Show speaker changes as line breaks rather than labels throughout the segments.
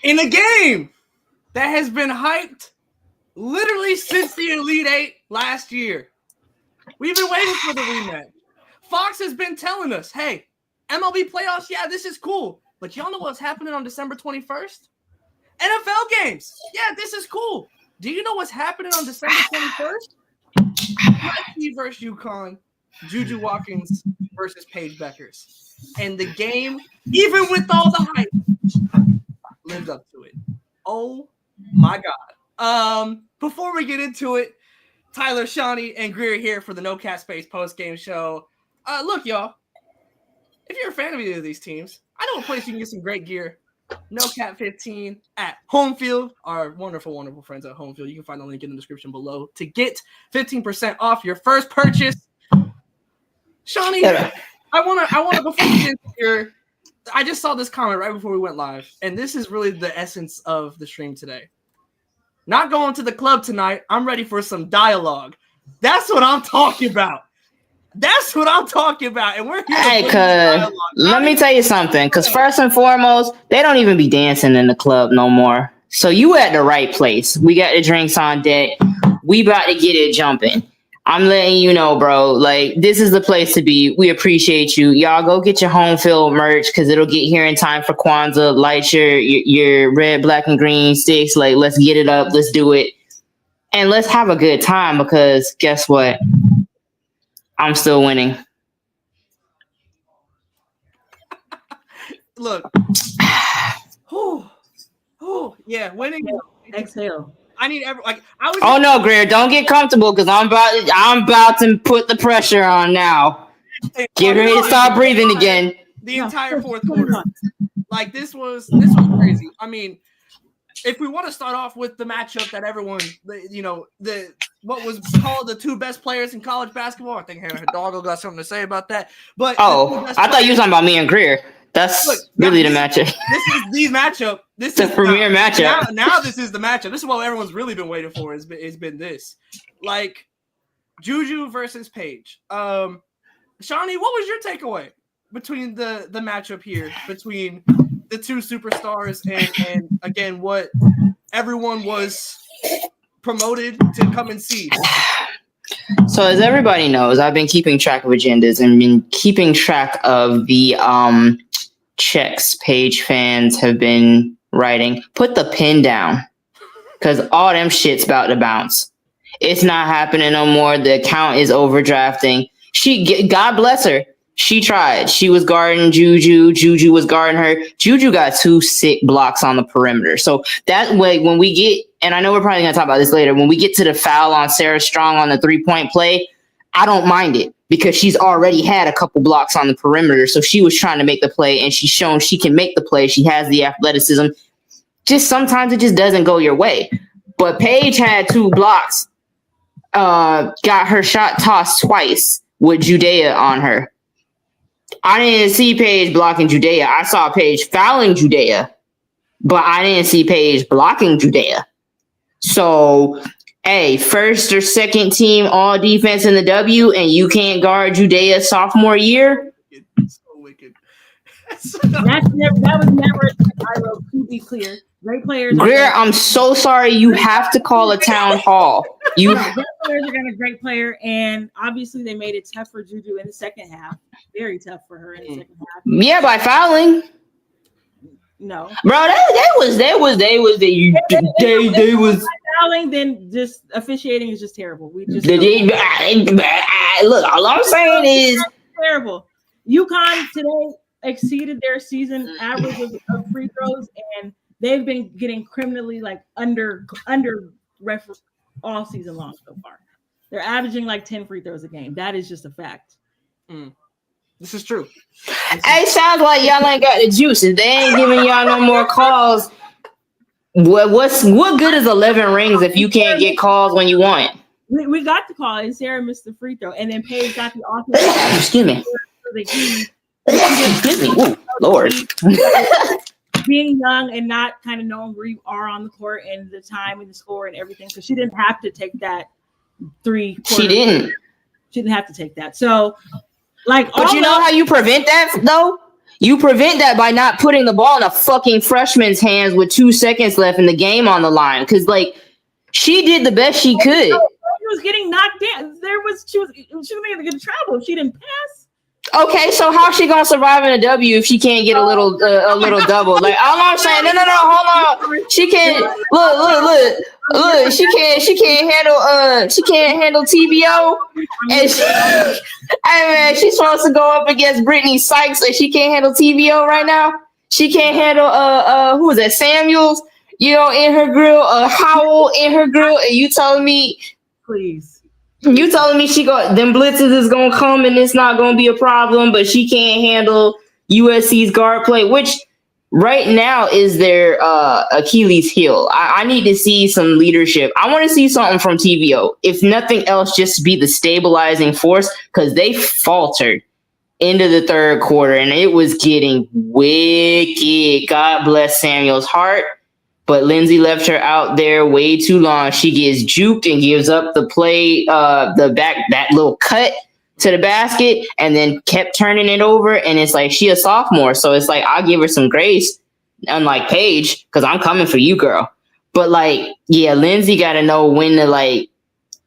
in a game that has been hyped literally since the Elite Eight last year. We've been waiting for the rematch. Fox has been telling us, hey, MLB playoffs, yeah, this is cool. But y'all know what's happening on December 21st? NFL games. Yeah, this is cool. Do you know what's happening on December 21st? USC versus Uconn, Juju Watkins versus Paige Bueckers. And the game, even with all the hype, lived up to it. Oh my God. Before we get into it, Tyler, Shawnee, and Greer here for the No Cap Space post-game show. Look, y'all, if you're a fan of either of these teams, I know a place you can get some great gear. No Cap 15 at Homefield, our wonderful, wonderful friends at Homefield. You can find the link in the description below to get 15% off your first purchase. Shawnee, I wanna before we get here, I just saw this comment right before we went live, and this is really the essence of the stream today. Not going to the club tonight. I'm ready for some dialogue. That's what I'm talking about. That's what I'm talking about. And we're here.
Hey, cuz, let me tell you something. Because first and foremost, they don't even be dancing in the club no more. So you at the right place. We got the drinks on deck. We about to get it jumping. I'm letting you know, bro. Like, this is the place to be. We appreciate you. Y'all go get your home field merch because it'll get here in time for Kwanzaa. Light your red, black, and green sticks. Like, let's get it up. Let's do it. And let's have a good time because guess what? I'm still winning.
Look. Yeah, winning.
Exhale.
I need
Oh no, Greer, don't get comfortable because I'm about to put the pressure on now. Get ready to start breathing again.
The entire fourth quarter. Like this was crazy. I mean, if we want to start off with the matchup that everyone, what was called the two best players in college basketball. I think Hidalgo got something to say about that. But
I thought you were talking about me and Greer. That's really the matchup.
This is the matchup. This
is the premier matchup.
Now this is the matchup. This is what everyone's really been waiting for. It's been this, like Juju versus Paige. Shawnee, what was your takeaway between the matchup here between the two superstars and again what everyone was promoted to come and see?
So as everybody knows, I've been keeping track of agendas and been keeping track of the checks Paige fans have been writing. Put the pen down because all them shit's about to bounce. It's not happening no more. The account is overdrafting. God bless her. She tried. She was guarding Juju. Juju was guarding her. Juju got 2 sick blocks on the perimeter. So that way, when we get, and I know we're probably going to talk about this later, when we get to the foul on Sarah Strong on the 3-point play, I don't mind it because she's already had a couple blocks on the perimeter. So she was trying to make the play and she's shown she can make the play. She has the athleticism. Just sometimes it just doesn't go your way. But Paige had 2 blocks, got her shot tossed twice with Judea on her. I didn't see Paige blocking Judea. I saw Paige fouling Judea, but I didn't see Paige blocking Judea. So, hey, first or second team all defense in the W, and you can't guard Judea sophomore year?
It's so wicked.
That was never I wrote, to be clear. Great players.
Greer, I'm so sorry. You have to call a town hall.
Great players are going to great player, and obviously they made it tough for Juju in the second half. Very tough for her in the second half.
Yeah, by fouling.
No,
bro, they was
fouling. Then just officiating is just terrible. We just
look. All I'm saying is
terrible. UConn today exceeded their season average of free throws, and they've been getting criminally under ref all season long so far. They're averaging 10 free throws a game. That is just a fact.
This is true.
Hey, sounds like y'all ain't got the juice. If they ain't giving y'all no more calls, what good is 11 rings if you can't get calls when you want?
We got the call, and Sarah missed the free throw, and then Paige got the offense.
Excuse me. Excuse me. Ooh, Lord.
Being young and not kind of knowing where you are on the court and the time and the score and everything, so she didn't have to take that 3 quarters.
She didn't.
She didn't have to take that. So,
but you know how you prevent that though? You prevent that by not putting the ball in a fucking freshman's hands with 2 seconds left in the game on the line. Because, like, she did the best she could.
She was getting knocked down. She was going to get travel if she didn't pass.
Okay, so how's she gonna survive in a W if she can't get a little double? Like, all I'm saying, no, hold on. She can't look. She can't handle TBO. And hey man, she's supposed to go up against Brittany Sykes, and she can't handle TBO right now. She can't handle who was that? Samuels, in her grill, Howell in her grill, and you telling me,
please.
You telling me them blitzes is gonna come and it's not gonna be a problem, but she can't handle USC's guard play, which right now is their Achilles heel. I need to see some leadership. I want to see something from TVO, if nothing else, just to be the stabilizing force, because they faltered into the third quarter and it was getting wicked. God bless Samuel's heart. But Lindsay left her out there way too long. She gets juked and gives up the play, that little cut to the basket, and then kept turning it over. And it's like, she a sophomore. So it's like, I'll give her some grace, unlike Paige, because I'm coming for you, girl. But like, yeah, Lindsay got to know when to like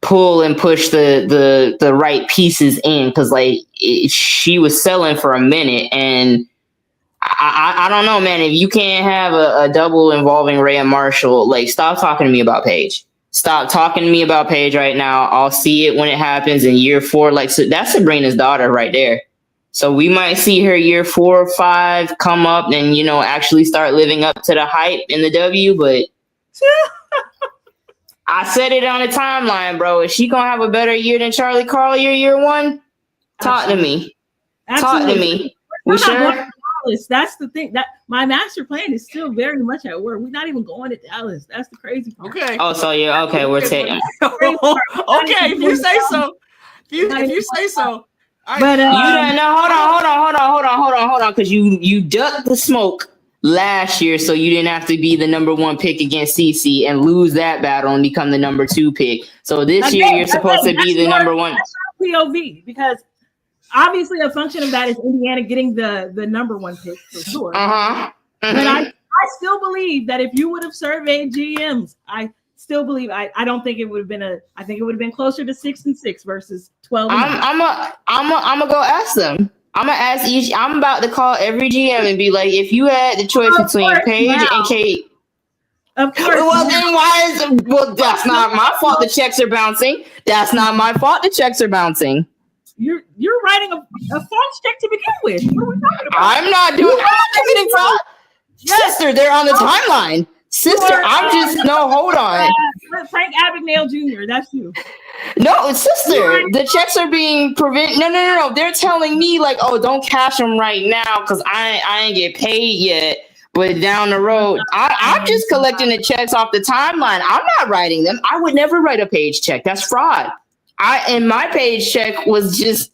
pull and push the right pieces in. Because like she was selling for a minute, and I don't know, man. If you can't have a double involving Rhea Marshall, like, stop talking to me about Paige. Stop talking to me about Paige right now. I'll see it when it happens in year 4. Like, so that's Sabrina's daughter right there. So we might see her year 4 or 5 come up and, actually start living up to the hype in the W. But I said it on the timeline, bro. Is she going to have a better year than Charlie Collier year 1? Talk to me. Talk to me. We sure?
That's the thing. That my master plan is still very much at work. We're not even going to Dallas. That's the crazy part.
Okay.
Oh, so yeah. Okay, we're taking.
Okay, if you say so. If you say so.
But
you don't know. Hold on, because you ducked the smoke last year, so you didn't have to be the number 1 pick against CC and lose that battle and become the number 2 pick. So this year you're supposed to be the number 1.
That's POV, because obviously a function of that is Indiana getting the number 1 pick for sure.
Mm-hmm.
But I still believe that if you would have surveyed GMs, I still believe I don't think it would have been I think it would have been closer to 6-6 versus 12.
I'm gonna go ask them. I'm gonna ask each. I'm about to call every GM and be like, if you had the choice between Paige and Kate.
Of course.
Well, then why is it? Well, that's not my fault. The checks are bouncing. That's not my fault. The checks are bouncing.
You're writing a false check to begin with. What are we talking about?
I'm not getting fraud. Sister, they're on the timeline. Sister, hold on.
Frank Abagnale Jr., that's you.
No, sister, the checks are being prevented. No. They're telling me like, oh, don't cash them right now because I ain't get paid yet. But down the road, I'm just collecting the checks off the timeline. I'm not writing them. I would never write a Paige check. That's fraud. And my Paige check was just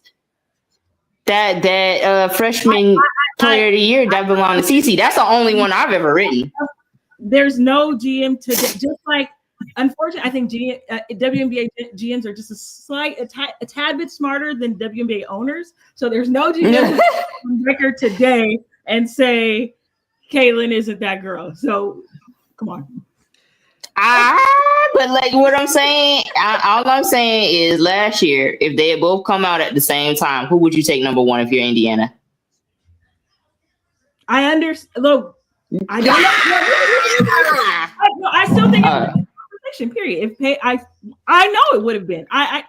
that freshman player of the year that belonged to CC. That's the only one I've ever written.
There's no GM today. Just like, unfortunately, I think WNBA GMs are just a tad bit smarter than WNBA owners. So there's no GM on record today and say Caitlin isn't that girl. So come on.
But like what I'm saying, all I'm saying is last year, if they had both come out at the same time, who would you take number 1 if you're Indiana?
I understand. Look, I don't know. I still think it's a conversation. Period. If I know it would have been. I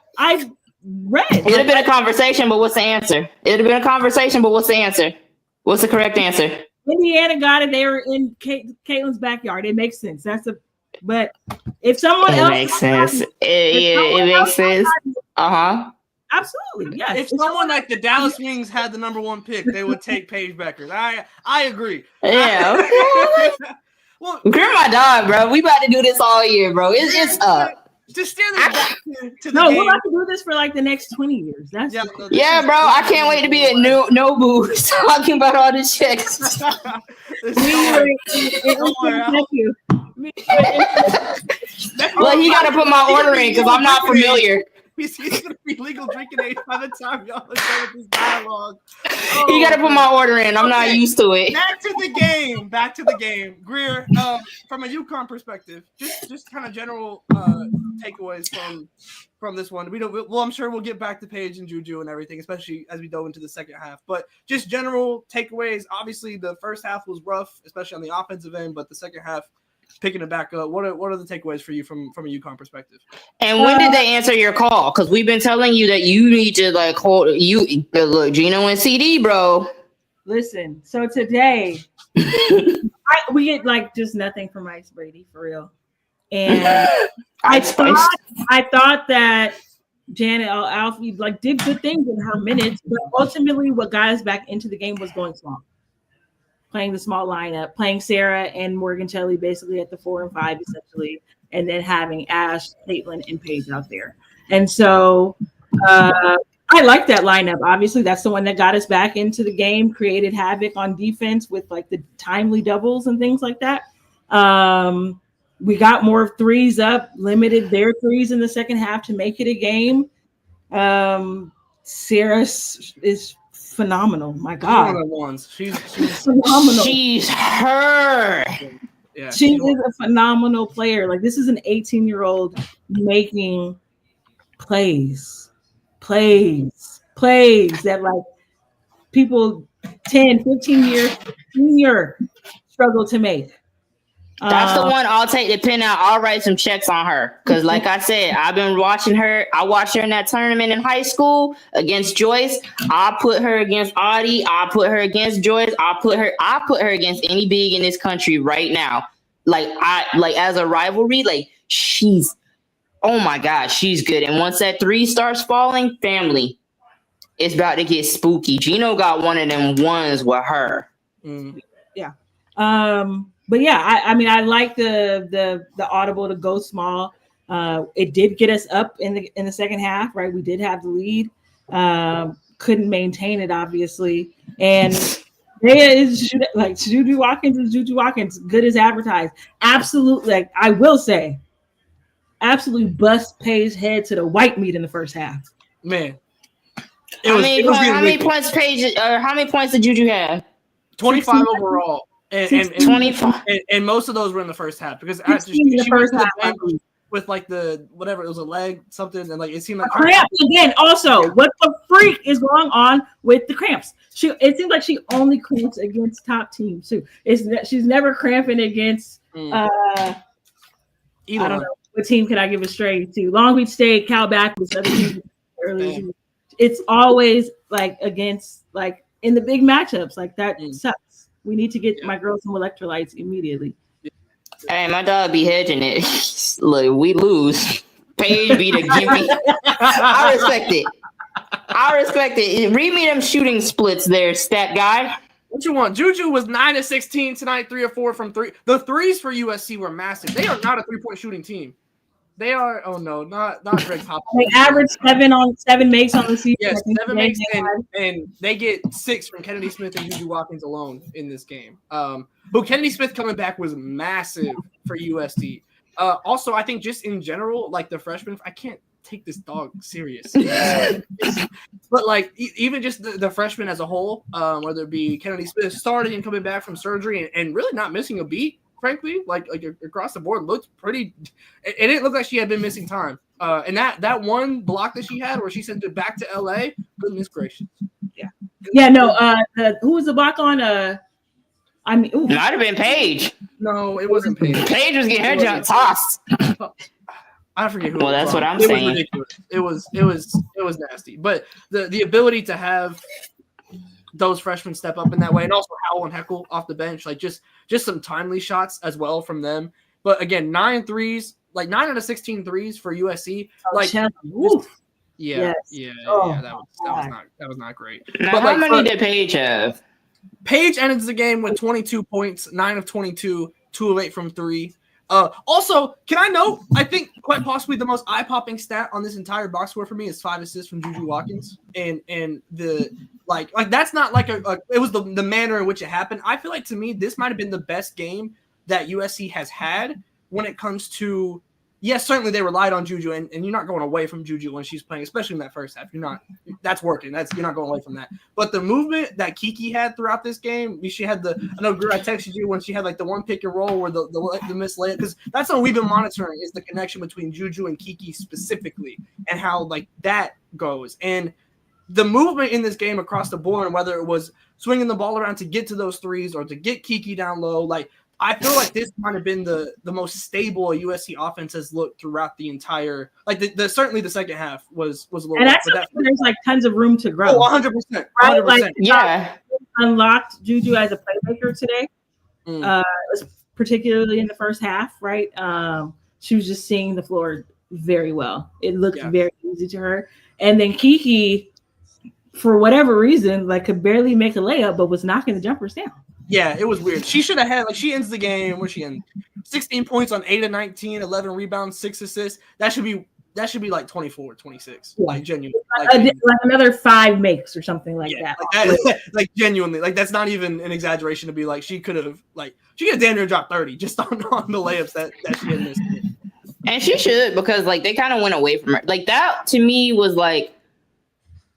read. It would have been a conversation, but what's the answer? It would have been a conversation, but what's the answer? What's the correct answer? Indiana got it. They were in Caitlin's backyard. It makes sense. But if someone else makes sense. It makes sense. Absolutely, yes.
If someone like the Dallas Wings had the number 1 pick, they would take Paige Bueckers. I agree.
Yeah. Well, Grim my dog, bro. We about to do this all year, bro. It's up.
Just steer this back to the
No,
game.
we'll have to do this for like the next 20 years. That's
bro. I can't wait to be at Nobu talking about all this checks.
Thank you.
Well, he got to put my order in because I'm not familiar.
He's going to be legal drinking age by the time y'all are done with this dialogue.
You got to put my order in. I'm not used to it.
Back to the game. Greer, from a Uconn perspective, just kind of general takeaways from this one. I'm sure we'll get back to Paige and Juju and everything, especially as we dove into the second half. But just general takeaways. Obviously, the first half was rough, especially on the offensive end, but the second half, picking it back up. What are the takeaways for you from a Uconn perspective?
And when did they answer your call? Because we've been telling you that you need to hold look, Gino and CD, bro.
Listen, so today we get just nothing from Ice Brady for real. And I thought that Janet Alfie did good things in her minutes, but ultimately what got us back into the game was going small. Playing the small lineup, playing Sarah and Morgan Shelley basically at the 4 and 5 essentially, and then having Ash, Caitlin, and Paige out there. And so I like that lineup. Obviously, that's the one that got us back into the game, created havoc on defense with the timely doubles and things like that. We got more threes up, limited their threes in the second half to make it a game. Sarah is phenomenal. My God.
She's one of the ones. She's
phenomenal.
She's her.
Yeah,
she is a phenomenal player. This is an 18-year-old making plays that people 10, 15 years senior struggle to make.
That's the one I'll take the pin out. I'll write some checks on her. Because like I said, I've been watching her. I watched her in that tournament in high school against Joyce. I put her against Audie. I put her against Joyce. I put her against any big in this country right now. As a rivalry, she's, oh my God, she's good. And once that 3 starts falling, family, it's about to get spooky. Gino got one of them ones with her.
Yeah. But yeah, I like the audible to go small. It did get us up in the second half, right? We did have the lead. Couldn't maintain it, obviously. And Juju Watkins, good as advertised. Absolutely, I will say, absolutely bust Paige's head to the white meat in the first half.
Man.
How many points did Juju have?
25 overall. And
25,
and most of those were in the first half because
she first half
with the whatever, it was a leg something, and it seemed like
cramp again. Also, what the freak is going on with the cramps? It seems like she only cramps against top teams too. She's never cramping against I don't know what team can I give a straight to. Long Beach State, Cal Baptist, other teams early. It's always against in the big matchups that sucks. We need to get my girls some electrolytes immediately.
Hey, my dog be hedging it. Look, we lose. Paige be the gimme. I respect it. Read me them shooting splits there, stat guy.
What you want? Juju was 9 of 16 tonight, 3 of 4 from 3. The threes for USC were massive. They are not a 3-point shooting team. They are. Oh no, not Greg Popovich.
They average 7 makes on the season.
Yes, 7 makes, and they get 6 from Kennedy Smith and Juju Watkins alone in this game. But Kennedy Smith coming back was massive for USD. Also, I think just in general, the freshmen, I can't take this dog serious. But even just the freshmen as a whole, whether it be Kennedy Smith starting and coming back from surgery and really not missing a beat. Frankly, across the board, looked pretty. It didn't look like she had been missing time. And that one block that she had, where she sent it back to LA, goodness gracious.
Yeah. No. Who was the block on? Might
have been Paige.
No, it wasn't Paige.
Paige was getting her jump tossed.
I forget who.
Well, that's what I'm saying.
It was ridiculous. It was nasty. But the ability to have those freshmen step up in that way, and also Howell and Heckle off the bench, just some timely shots as well from them. But again, 9 threes, 9 out of 16 threes for USC. That was not great.
Now, but how many did Paige have?
Paige ended the game with 22 points, 9 of 22, 2 of 8 from 3. Also, can I note, I think quite possibly the most eye-popping stat on this entire box score for me is 5 assists from Juju Watkins. And the that's not it was the manner in which it happened. I feel to me, this might have been the best game that USC has had when it comes to yes, certainly they relied on Juju, and you're not going away from Juju when she's playing, especially in that first half. That's working. You're not going away from that. But the movement that Kiki had throughout this game, she had I know Greer, I texted you when she had like the one pick and roll where the missed layup, because that's something we've been monitoring is the connection between Juju and Kiki specifically and how like that goes. And the movement in this game across the board, and whether it was swinging the ball around to get to those threes or to get Kiki down low, like I feel like this might have been the most stable a USC offense has looked throughout the entire, like certainly the second half was a little.
And that's there's like tons of room to grow.
Oh, 100%. 100%.
Like,
yeah.
Unlocked Juju as a playmaker today, particularly in the first half, right? She was just seeing the floor very well. It looked very easy to her. And then Kiki, for whatever reason, like could barely make a layup, but was knocking the jumpers down.
Yeah, it was weird. She should have had, like, she ends the game, where's she in? 16 points on 8 of 19, 11 rebounds, 6 assists. That should be like 24, 26. Yeah. Like, genuinely.
Like another 5 makes or something like that.
Like genuinely. Like, that's not even an exaggeration to be like, she could have damn near dropped 30 just on the layups that she had missed.
And she should, because, like, they kind of went away from her. Like, that, to me, was, like,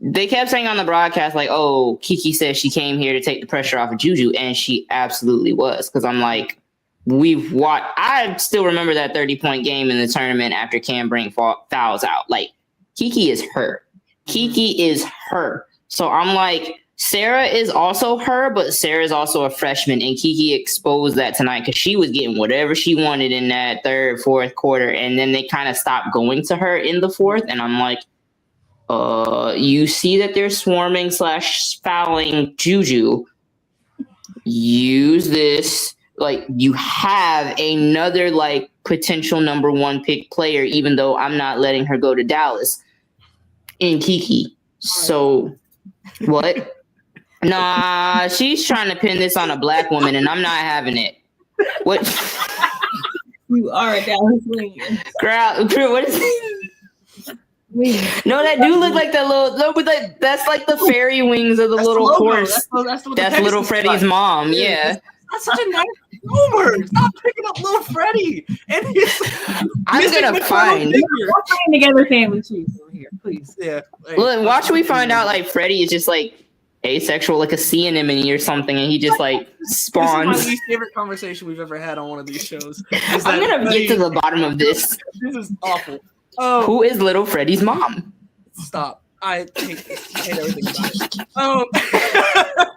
they kept saying on the broadcast, like, oh, Kiki says she came here to take the pressure off of Juju, and she absolutely was. Because I'm like, we've watched. I still remember that 30-point game in the tournament after Cam Brink fouls out. Like, Kiki is her. Kiki is her. So I'm like, Sarah is also her, but Sarah is also a freshman, and Kiki exposed that tonight because she was getting whatever she wanted in that third, fourth quarter, and then they kind of stopped going to her in the fourth, and I'm like, you see that they're swarming / fouling Juju. Use this. Like, you have another, like, potential number 1 pick player, even though I'm not letting her go to Dallas, in Kiki. So, what? Nah, she's trying to pin this on a black woman, and I'm not having it. What?
You are a Dallas Wing.
Girl, what is it? No, that do look like that little. That's like the fairy wings of the little horse. That's little Freddie's mom. Yeah.
That's such a nice rumor. Stop picking up little Freddie. And
I'm gonna find.
We're playing together, family cheese over here, please.
Yeah.
Look, watch we find out like Freddie is just like asexual, like a sea anemone or something, and he just like spawns.
This is my least favorite conversation we've ever had on one of these shows.
I'm gonna get to the bottom of this.
This is awful.
Who is little Freddie's mom?
Stop. I hate everything about it.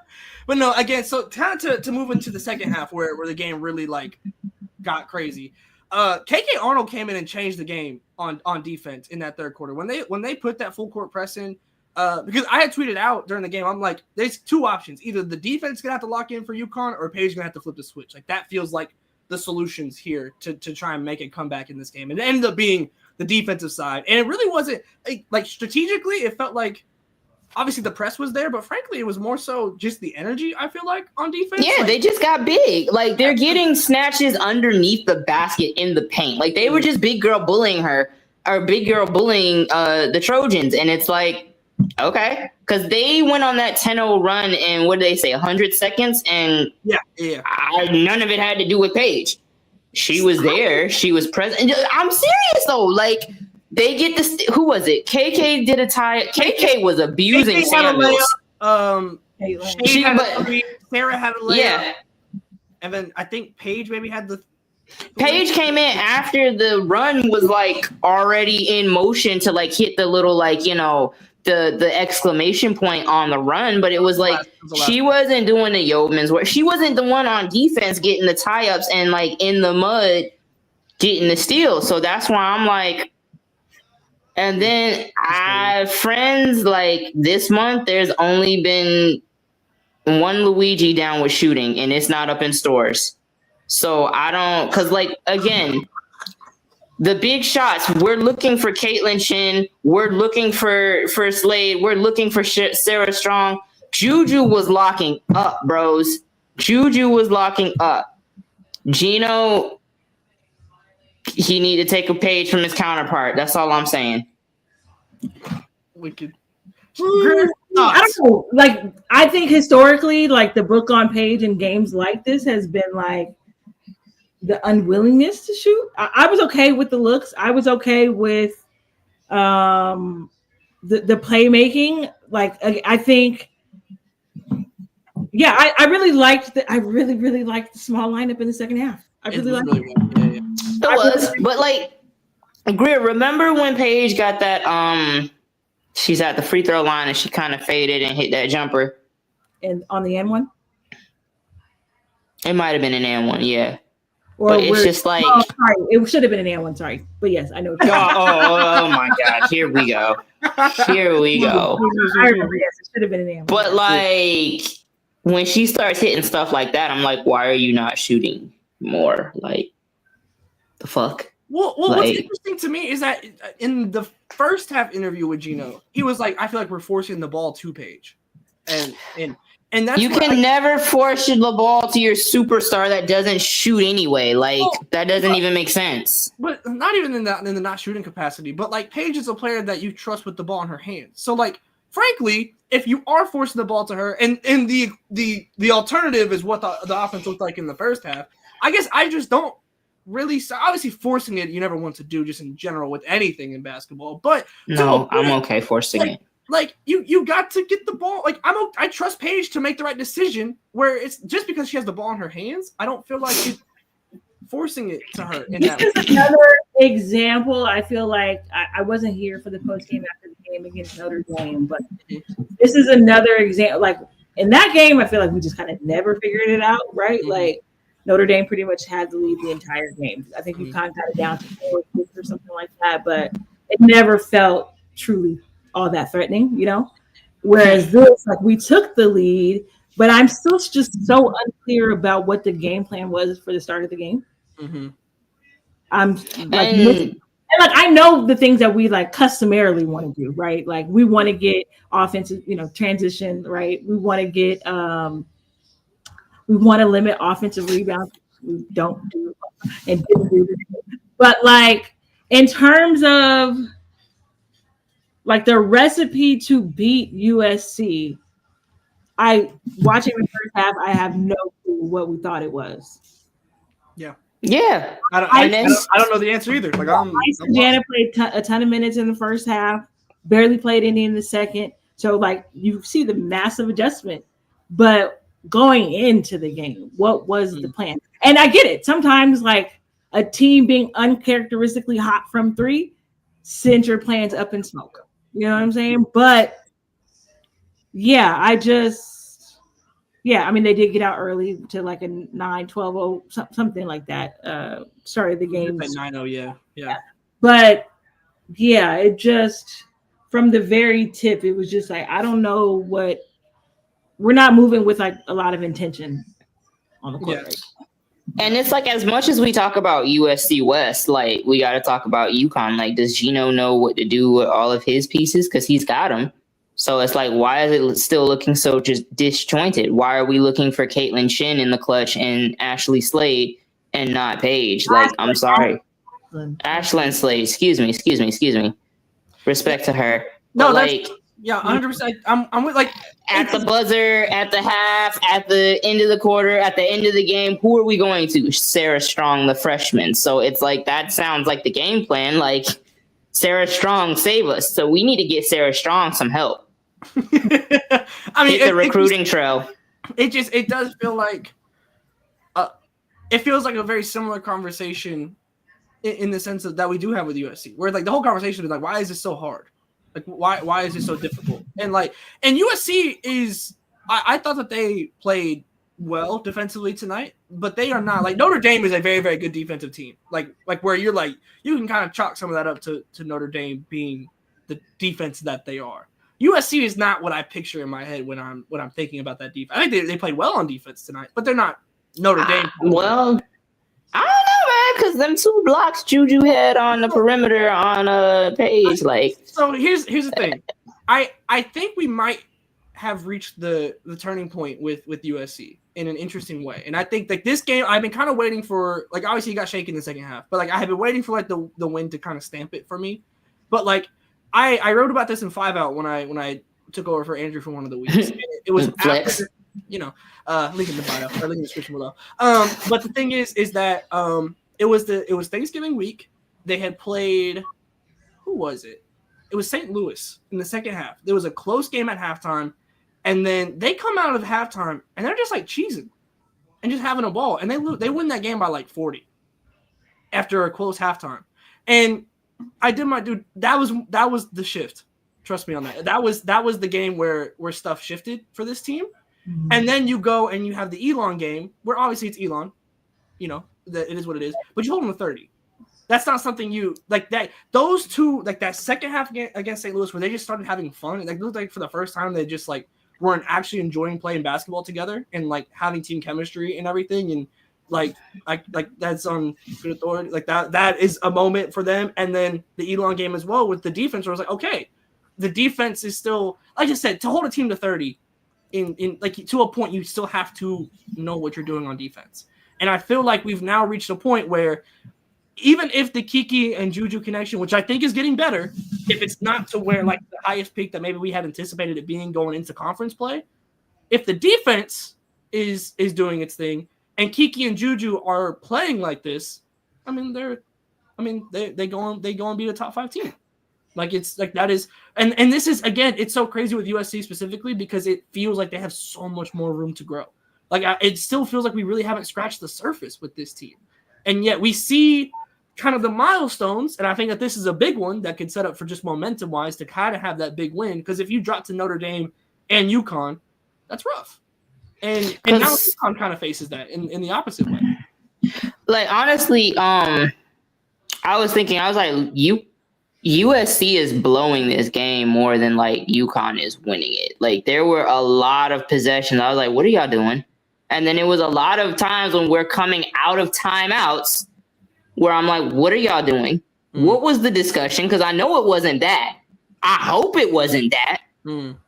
But no, again, so kind of to move into the second half where the game really like got crazy. KK Arnold came in and changed the game on defense in that third quarter. When they put that full court press in, because I had tweeted out during the game, I'm like, there's 2 options. Either the defense is gonna have to lock in for Uconn, or Paige gonna have to flip the switch. Like, that feels like the solutions here to try and make a comeback in this game. And it ended up being the defensive side. And it really wasn't like strategically, it felt like obviously the press was there, but frankly, it was more so just the energy, I feel like, on defense.
Yeah, they just got big. Like, they're getting snatches underneath the basket in the paint. Like, they were just big girl bullying her, or big girl bullying the Trojans. And it's like, okay. Because they went on that 10-0 run in, what did they say, 100 seconds? And none of it had to do with Paige. She was there. She was present. I'm serious, though. Like, they get this. Who was it? KK did a tie. KK was abusing
KK
Samuels.
Sarah had a layup.
Yeah.
And then I think Paige maybe had the.
Paige came in after the run was, like, already in motion to, like, hit the little, like, you know, the exclamation point on the run, but it was like she wasn't doing the yeoman's work. She wasn't the one on defense getting the tie-ups and like in the mud getting the steal. So that's why I'm like, and then friends, like this month, there's only been 1 Luigi down with shooting, and it's not up in stores. So I don't, because like, again, the big shots, we're looking for Caitlin Shin. We're looking for Slade. We're looking for Sarah Strong. Juju was locking up, bros. Juju was locking up. Gino, he need to take a page from his counterpart. That's all I'm saying.
Wicked.
I don't know. Like, I think historically, like the book on Paige in games like this has been like the unwillingness to shoot. I was okay with the looks. I was okay with the playmaking. Like I think, yeah, I really liked I really liked the small lineup in the second half. I really liked it.
It was, but like, Greer, remember when Paige got that? She's at the free throw line and she kind of faded and hit that jumper.
And on the end one,
it might have been an and one, yeah.
Or
but it's just like,
oh, sorry, it should have been an and one. Sorry, but yes, I know.
Oh my God, here we go. Here we go.
I remember. Yes, it should have been an and one.
But like, when she starts hitting stuff like that, I'm like, why are you not shooting more? Like, the fuck?
Well, what's interesting to me is that in the first half interview with Gino, he was like, I feel like we're forcing the ball to Paige. And that's
you can never force the ball to your superstar that doesn't shoot anyway. Like, that doesn't even make sense.
But not even in the not shooting capacity. But like, Paige is a player that you trust with the ball in her hands. So like, frankly, if you are forcing the ball to her, and the alternative is what the offense looked like in the first half, I guess I just don't really. Obviously, forcing it you never want to do just in general with anything in basketball. But
no, I'm okay forcing it.
Like you got to get the ball. Like I trust Paige to make the right decision. Where it's just because she has the ball in her hands, I don't feel like she's forcing it to her.
This is another example. I feel like I wasn't here for the post game after the game against Notre Dame, but this is another example. Like in that game, I feel like we just kind of never figured it out, right? Mm-hmm. Like Notre Dame pretty much had to lead the entire game. I think we kind of got it down to 4 or something like that, but it never felt truly all that threatening, you know? Whereas this, like we took the lead, but I'm still just so unclear about what the game plan was for the start of the game. Mm-hmm. I'm like, and like I know the things that we like customarily want to do, right? Like we want to get offensive, transition, right? We want to get we want to limit offensive rebounds. We don't do and didn't do this. But like in terms of like the recipe to beat USC, watching the first half, I have no clue what we thought it was.
Yeah.
I don't know the answer either. Like
Janet played a ton of minutes in the first half, barely played any in the second. So like you see the massive adjustment, but going into the game, what was the plan? And I get it. Sometimes like a team being uncharacteristically hot from 3 sends your plans up in smoke. You know what I'm saying? But yeah, I mean, they did get out early to like a 9-12-0, something like that. Started the game.
9-0, yeah.
But yeah, it just, from the very tip, it was just like, I don't know we're not moving with like a lot of intention on the court.
Yes.
And it's like, as much as we talk about USC West, like we got to talk about Uconn. Like, does Gino know what to do with all of his pieces? Because he's got them. So it's like, why is it still looking so just disjointed? Why are we looking for Caitlin Shin in the clutch and Ashley Slade and not Paige? Like, I'm sorry. Ashlyn Slade. Excuse me. Respect to her.
No,
but like,
yeah, 100%. I'm with like
at the buzzer, at the half, at the end of the quarter, at the end of the game. Who are we going to? Sarah Strong, the freshman. So it's like, that sounds like the game plan. Like, Sarah Strong, save us. So we need to get Sarah Strong some help.
I mean,
hit the recruiting trail.
It does feel like it feels like a very similar conversation in the sense that we do have with USC, where like the whole conversation is like, why is this so hard? Like, why is it so difficult? And USC is, I thought that they played well defensively tonight, but they are not. Like, Notre Dame is a very, very good defensive team. Like where you're like, you can kind of chalk some of that up to Notre Dame being the defense that they are. USC is not what I picture in my head when I'm thinking about that defense. I think they played well on defense tonight, but they're not Notre Dame.
Well, I don't know, man, because them 2 blocks Juju had on the perimeter on Paige, like.
So here's the thing, I think we might have reached the turning point with USC in an interesting way, and I think like this game, I've been kind of waiting for, like, obviously he got shaken in the second half, but like I have been waiting for like the win to kind of stamp it for me, but like I wrote about this in 5 Out when I took over for Andrew for one of the weeks. It was link in the bio, or link in the description below. But the thing is that it was Thanksgiving week. They had played, who was it? It was St. Louis in the second half. There was a close game at halftime, and then they come out of halftime and they're just like cheesing and just having a ball, and they win that game by like 40 after a close halftime. And I did my dude. That was the shift. Trust me on that. That was the game where stuff shifted for this team. Mm-hmm. And then you go and you have the Elon game where obviously it's Elon, that it is what it is. But you hold them to 30. That's not something you like. That those two, like that second half against St. Louis, where they just started having fun. Like it looked like for the first time they just like weren't actually enjoying playing basketball together and like having team chemistry and everything. And like that's on good authority. Like that is a moment for them. And then the Elon game as well with the defense, where I was like, okay, the defense is still, like I said, to hold a team to 30 in like to a point, you still have to know what you're doing on defense. And I feel like we've now reached a point where even if the Kiki and Juju connection, which I think is getting better, if it's not to where like the highest peak that maybe we had anticipated it being going into conference play, if the defense is doing its thing and Kiki and Juju are playing like this, they go and be the top 5 team. Like it's like that is, and this is again, it's so crazy with USC specifically because it feels like they have so much more room to grow. Like it still feels like we really haven't scratched the surface with this team, and yet we see kind of the milestones, and I think that this is a big one that could set up for just momentum wise to kind of have that big win. Because if you drop to Notre Dame and Uconn, that's rough, and now Uconn kind of faces that in the opposite way.
Like honestly, I was like USC is blowing this game more than like UConn is winning it. Like there were a lot of possessions. I was like, what are y'all doing? And then it was a lot of times when we're coming out of timeouts where I'm like, what are y'all doing? Mm. What was the discussion? Because I know it wasn't that. I hope it wasn't that. Mm.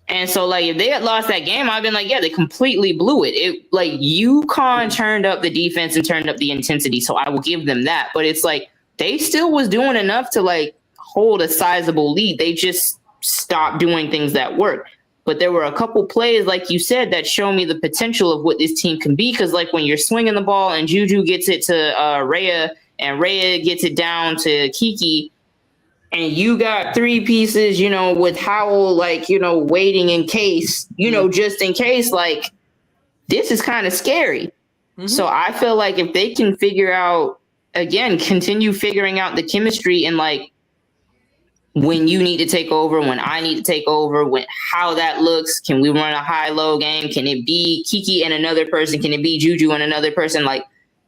And so like if they had lost that game, I'd been like, yeah, they completely blew it. It like UConn turned up the defense and turned up the intensity. So I will give them that. But it's like, they still was doing enough to like hold a sizable lead. They just stopped doing things that work. But there were a couple plays, like you said, that show me the potential of what this team can be. Because like when you're swinging the ball and Juju gets it to Rhea and Rhea gets it down to Kiki, and you got 3 pieces, with Howell, like, waiting in case, just in case, like this is kind of scary. Mm-hmm. So I feel like if they can figure out, again, continue figuring out the chemistry and like when you need to take over, when I need to take over, how that looks. Can we run a high-low game? Can it be Kiki and another person? Can it be Juju and another person? Like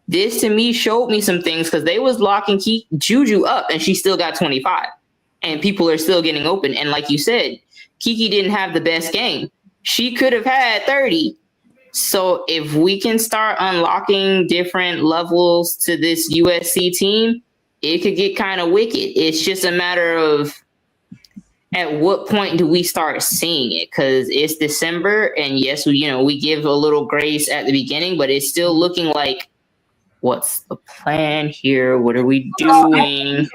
this to me showed me some things because they was locking Juju up and she still got 25 and people are still getting open. And like you said, Kiki didn't have the best game. She could have had 30. So if we can start unlocking different levels to this USC team, it could get kind of wicked. It's just a matter of at what point do we start seeing it? Because it's December, and yes, we give a little grace at the beginning, but it's still looking like, what's the plan here? What are we doing?
The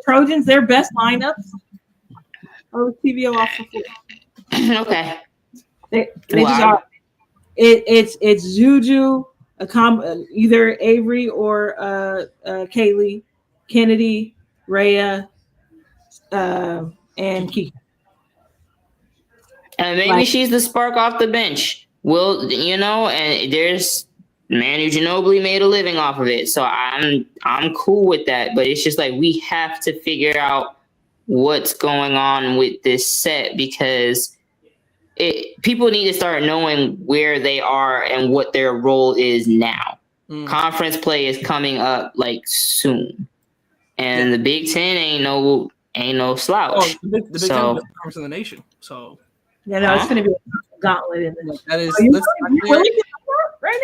Trojans, their best lineups. Oh, TVO off the floor.
Okay.
They just are. It's Juju, either Avery or Kaylee, Kennedy, Rhea, and Kiki.
And maybe she's the spark off the bench. And there's Manu Ginobili made a living off of it. So I'm cool with that. But it's just like we have to figure out what's going on with this set because people need to start knowing where they are and what their role is now. Conference play is coming up like soon, and the Big Ten ain't no slouch.
Oh, the Big Ten is the conference in the nation. So
it's going to be a gauntlet in the nation.
That is
right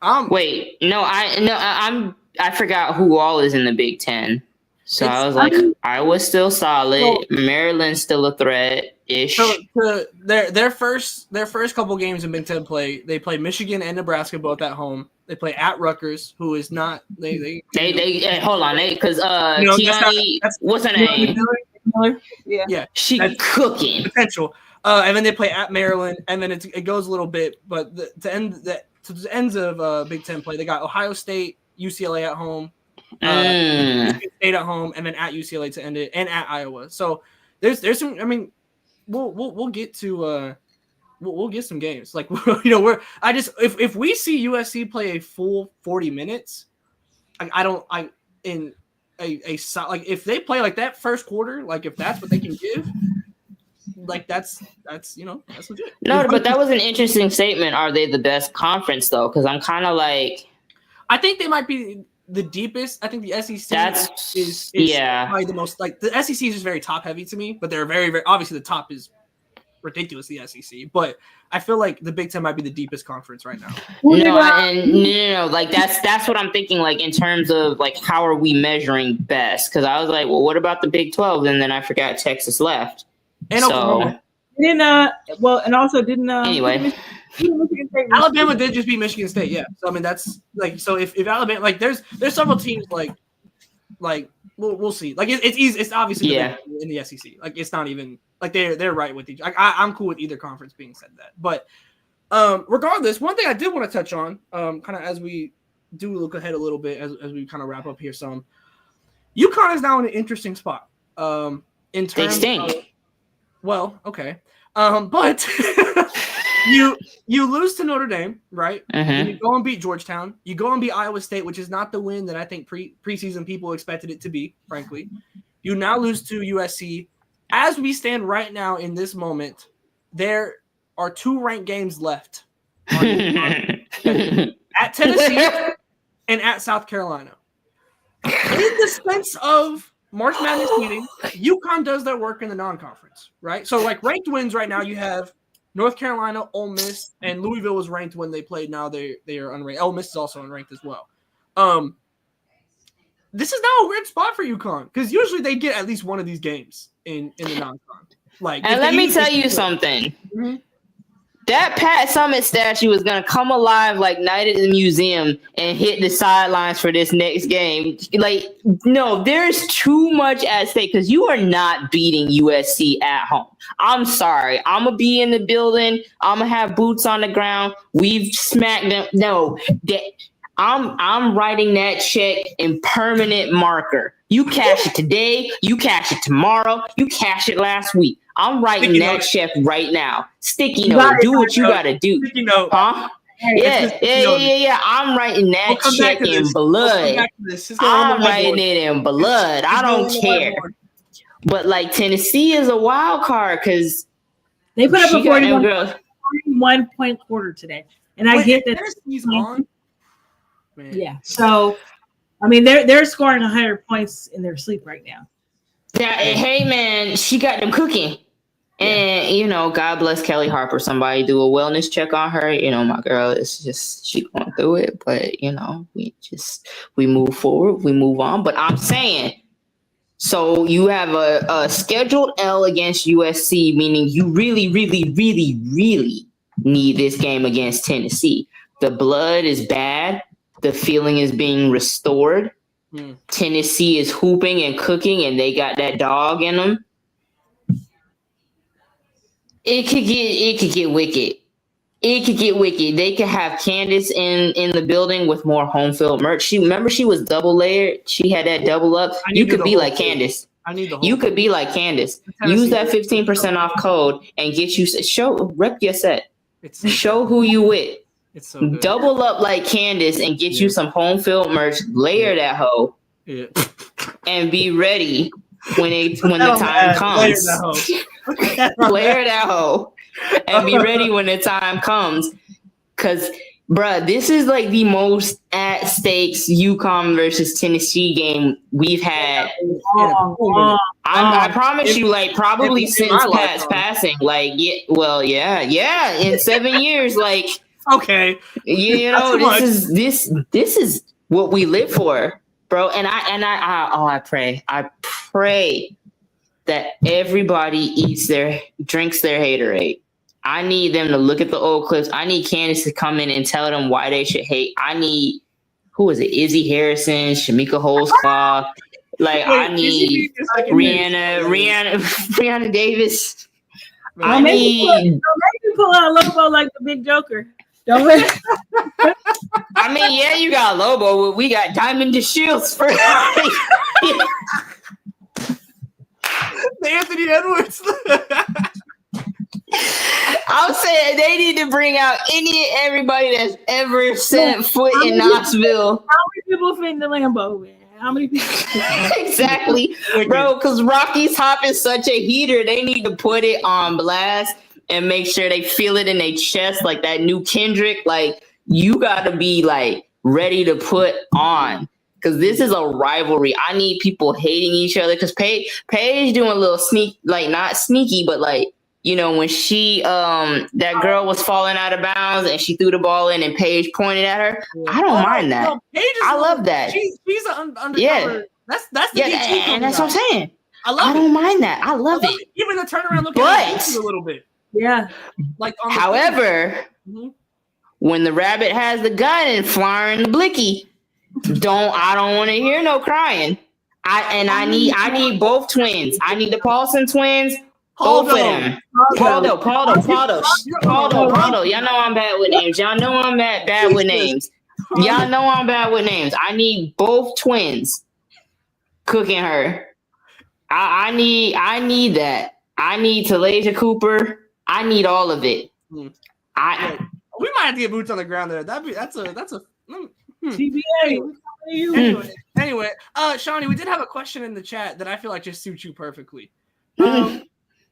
now.
Wait, I forgot who all is in the Big Ten. So I was like, Iowa's still solid. Maryland's still a threat-ish.
So their first couple games in Big Ten play, they play Michigan and Nebraska both at home. They play at Rutgers, who is not they
hold on, because Tiani, what's her name?
Miller?
Yeah,
she cooking
potential. And then they play at Maryland, and then it goes a little bit. But to the ends of Big Ten play, they got Ohio State, UCLA at home, Michigan State at home, and then at UCLA to end it, and at Iowa. So there's some. I mean, we'll get to we'll get some games. Like if we see USC play a full 40 minutes, like if they play like that first quarter, like if that's what they can give. Like that's legit.
No, but that was an interesting statement. Are they the best conference though? Because I'm kind of like,
I think they might be the deepest. I think the SEC is probably the most, like the SEC is just very top heavy to me, but they're very, very obviously the top is ridiculous, the SEC. But I feel like the Big Ten might be the deepest conference right now.
No, like that's what I'm thinking. Like in terms of like how are we measuring best? Because I was like, well, what about the Big 12? And then I forgot Texas left.
And Oklahoma.
Anyway,
Alabama did just beat Michigan State. Yeah, so I mean that's like, so if Alabama, like there's several teams like we'll see. Like it's easy. It's obviously in the SEC. Like it's not even like they're right with each. Like I'm cool with either conference being said that. But regardless, one thing I did want to touch on, kind of as we do look ahead a little bit as we kind of wrap up here. Some UConn is now in an interesting spot. In terms
they stink.
Well, okay. But you lose to Notre Dame, right? And you go and beat Georgetown. You go and beat Iowa State, which is not the win that I think preseason people expected it to be, frankly. You now lose to USC. As we stand right now in this moment, there are 2 ranked games left. At Tennessee and at South Carolina. In the sense of March Madness meeting, UConn does their work in the non-conference, right? So, like, ranked wins right now, you have North Carolina, Ole Miss, and Louisville was ranked when they played. Now they are unranked. Ole Miss is also unranked as well. This is now a weird spot for UConn because usually they get at least one of these games in the non-con. Like,
and let me tell you something. Mm-hmm. That Pat Summit statue is going to come alive like Night at the Museum and hit the sidelines for this next game. Like, no, there's too much at stake because you are not beating USC at home. I'm sorry. I'm going to be in the building. I'm going to have boots on the ground. We've smacked them. No, I'm writing that check in permanent marker. You cash it today. You cash it tomorrow. You cash it last week. I'm writing that check right now. Sticky note. Do what you gotta do.
Sticky note.
Huh? Yeah. I'm writing that check in blood. I'm writing it in blood. I don't care. But like Tennessee is a wild card because
they put up a 41 point quarter today. And I get that Tennessee's on. Man. Yeah. So I mean they're scoring higher points in their sleep right now.
Yeah, hey man, she got them cooking. And God bless Kelly Harper. Somebody do a wellness check on her. My girl is just she going through it, but we move forward, we move on. But I'm saying, so you have a scheduled L against USC, meaning you really, really, really, really need this game against Tennessee. The blood is bad. The feeling is being restored. Tennessee is hooping and cooking, and they got that dog in them. It could get wicked. It could get wicked. They could have Candace in the building with more home field merch. She was double layered. She had that double up. You could be like Candace. You could be like Candace. Use that 15% off code and get you rep your set. Show who you with.
It's so good.
Double up like Candace and get you some home field merch. Layer that hoe. Yeah. And be ready when the time comes. Layer that hoe. And be ready when the time comes. Because, bruh, this is like the most at stakes Uconn versus Tennessee game we've had. I promise you, like, probably since Pat's passing. Like, yeah, in 7 years, like.
Okay.
This is what we live for, bro. And I pray that everybody drinks their haterade. I need them to look at the old clips. I need Candace to come in and tell them why they should hate. I need, who is it? Izzy Harrison, Shamika Holzclaw. Like, I need Rihanna Davis. I need.
Don't make me pull out Lobo like the big Joker. Don't make.
I mean, yeah, you got Lobo, but we got Diamond to Shields for.
The Anthony Edwards.
I'm saying they need to bring out everybody that's ever set foot in Knoxville.
How many people fit in the Lambo, man? How many people?
Exactly, bro. Because Rocky's Hop is such a heater. They need to put it on blast and make sure they feel it in their chest, like that new Kendrick. Like you got to be like ready to put on. Because this is a rivalry. I need people hating each other. Because Paige doing a little sneak, like not sneaky, but like, you know, when she that girl was falling out of bounds and she threw the ball in and Paige pointed at her. I don't mind that.
No,
I love that.
She's an undercover.
Yeah.
That's the
and that's what I'm saying.
I
don't mind that. I love it.
Even the turnaround look at a little bit.
Yeah.
Like
however, when the rabbit has the gun and firing the blicky, I don't want to hear no crying. I need both twins. I need the Paulson twins. Both of them. Paldo. Y'all know I'm bad with names. Y'all know I'm bad with names. Y'all know I'm bad with names. I need both twins cooking her. I need that. I need Talasia Cooper. I need all of it.
We might have to get boots on the ground there. That's a
TBA.
Anyway, Shawnee, we did have a question in the chat that I feel like just suits you perfectly.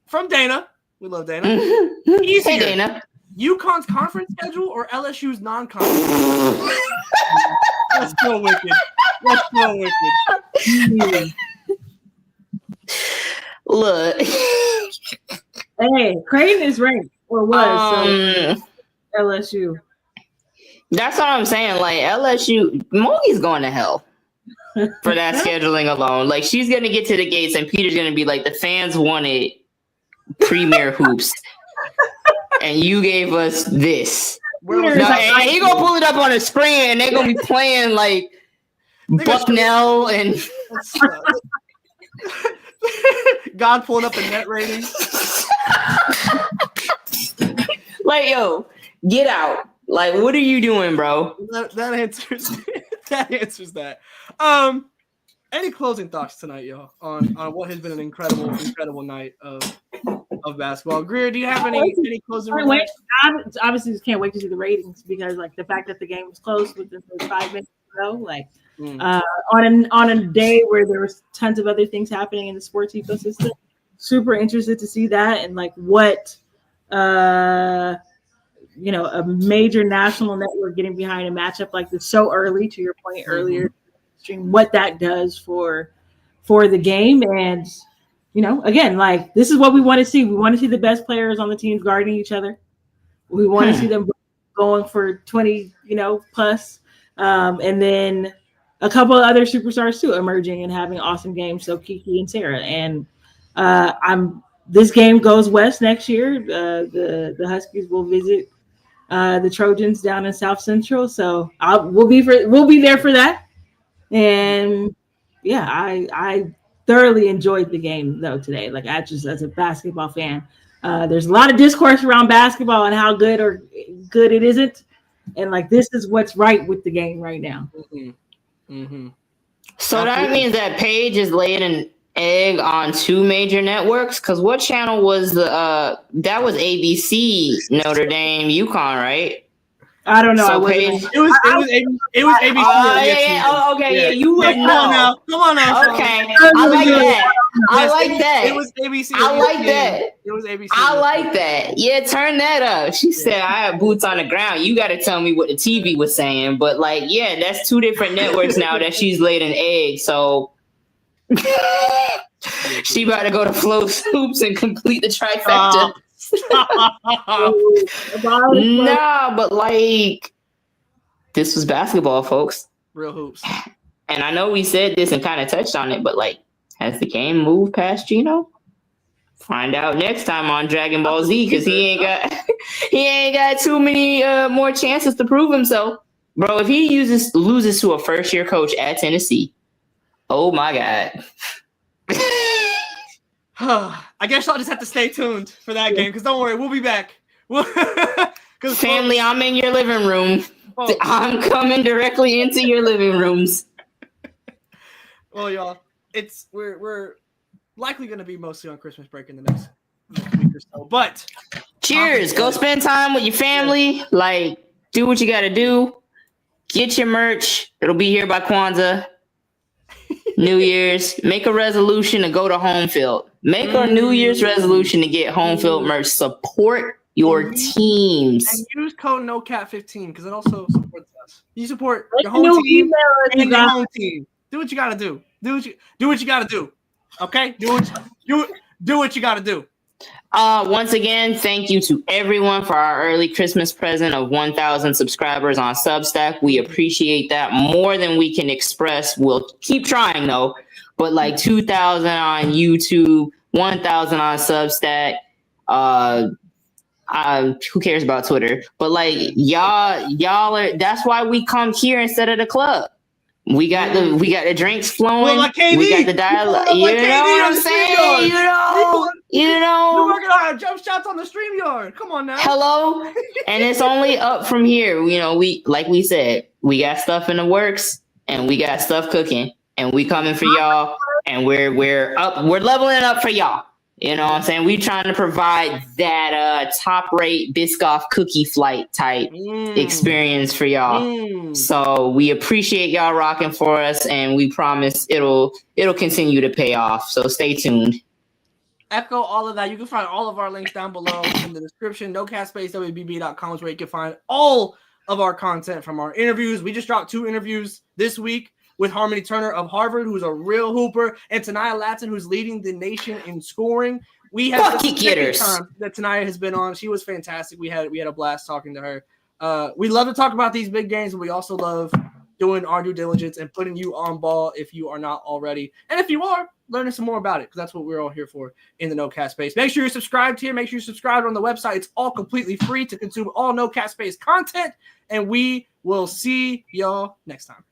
From Dana. We love Dana. Easier.
Hey, Dana.
Uconn's conference schedule or LSU's non-conference? That's so wicked.
Look.
Hey, Creighton is ranked or was LSU.
That's what I'm saying. Like LSU, Mogi's going to hell for that scheduling alone. Like she's gonna get to the gates and Peter's gonna be like, the fans wanted premier hoops, and you gave us this. And he gonna pull it up on the screen, and they're gonna be playing like Bucknell and
God pulling up the net rating.
Like, yo, get out. Like, what are you doing, bro?
That answers that. Any closing thoughts tonight, y'all, on what has been an incredible night of basketball? Greer, do you have any closing remarks?
Obviously, just can't wait to see the ratings because, like, the fact that the game was close within 5 minutes ago, like, on a day where there was tons of other things happening in the sports ecosystem, super interested to see that and like what a major national network getting behind a matchup like this so early, to your point earlier, what that does for the game. And, again, like this is what we want to see. We want to see the best players on the teams guarding each other. We want to see them going for 20, plus. And then a couple of other superstars too emerging and having awesome games. So Kiki and Sarah. And this game goes west next year. The Huskies will visit the Trojans down in South Central. So we'll be there for that. And yeah, I thoroughly enjoyed the game though today. Like as a basketball fan, there's a lot of discourse around basketball and how good it isn't. And like, this is what's right with the game right now.
So that means that Paige is laying an egg on 2 major networks. Because what channel was that was ABC, Notre Dame, Uconn, right?
I don't know.
So
It was ABC.
Yeah, you would know.
Come on now.
Okay, I like that.
It was ABC.
I like that.
It was ABC.
I like that. Yeah, turn that up. She said, I have boots on the ground. You got to tell me what the TV was saying. But like, yeah, that's 2 different networks now that she's laid an egg. So she about to go to Flow Hoops and complete the trifecta. Nah, but like, this was basketball, folks.
Real hoops.
And I know we said this and kind of touched on it, but like, has the game moved past Gino? Find out next time on Dragon Ball Z, because he ain't got too many more chances to prove himself, bro. If he loses to a first-year coach at Tennessee, oh my God.
I guess y'all just have to stay tuned for that game because don't worry, we'll be back.
Family, I'm in your living room. I'm coming directly into your living rooms.
Well, y'all, we're likely going to be mostly on Christmas break in the next week or so. But
cheers! Go spend time with your family. Like, do what you got to do. Get your merch. It'll be here by Kwanzaa. New Year's. Make a resolution to go to home field. Make a New Year's resolution to get home field merch. Support your teams.
And use code NOCAT15 because it also supports us. You support your home team and your home team. Do what you got to do. Do what you got to do. Okay? Do what you got to do.
Once again, thank you to everyone for our early Christmas present of 1,000 subscribers on Substack. We appreciate that more than we can express. We'll keep trying though, but like 2,000 on YouTube, 1,000 on Substack. Who cares about Twitter? But like y'all are. That's why we come here instead of the club. We got the drinks flowing.
Like KD,
we got the dialogue. You know what I'm saying? You know.
We're gonna have jump shots on the StreamYard. Come on now.
Hello, and it's only up from here. You know, we said, we got stuff in the works, and we got stuff cooking, and we coming for y'all, and we're leveling up for y'all. You know what I'm saying? We trying to provide that top rate Biscoff cookie flight type experience for y'all. So we appreciate y'all rocking for us, and we promise it'll continue to pay off. So stay tuned.
Echo all of that. You can find all of our links down below in the description. NoCatSpaceWBB.com is where you can find all of our content from our interviews. We just dropped 2 interviews this week with Harmony Turner of Harvard, who's a real hooper, and Tanaya Latson, who's leading the nation in scoring. We had the second time that Tanaya has been on. She was fantastic. We had a blast talking to her. We love to talk about these big games, but we also love doing our due diligence and putting you on ball if you are not already. And if you are, learning some more about it, because that's what we're all here for in the No Cat Space. Make sure you're subscribed here. Make sure you're subscribed on the website. It's all completely free to consume all No Cat Space content. And we will see y'all next time.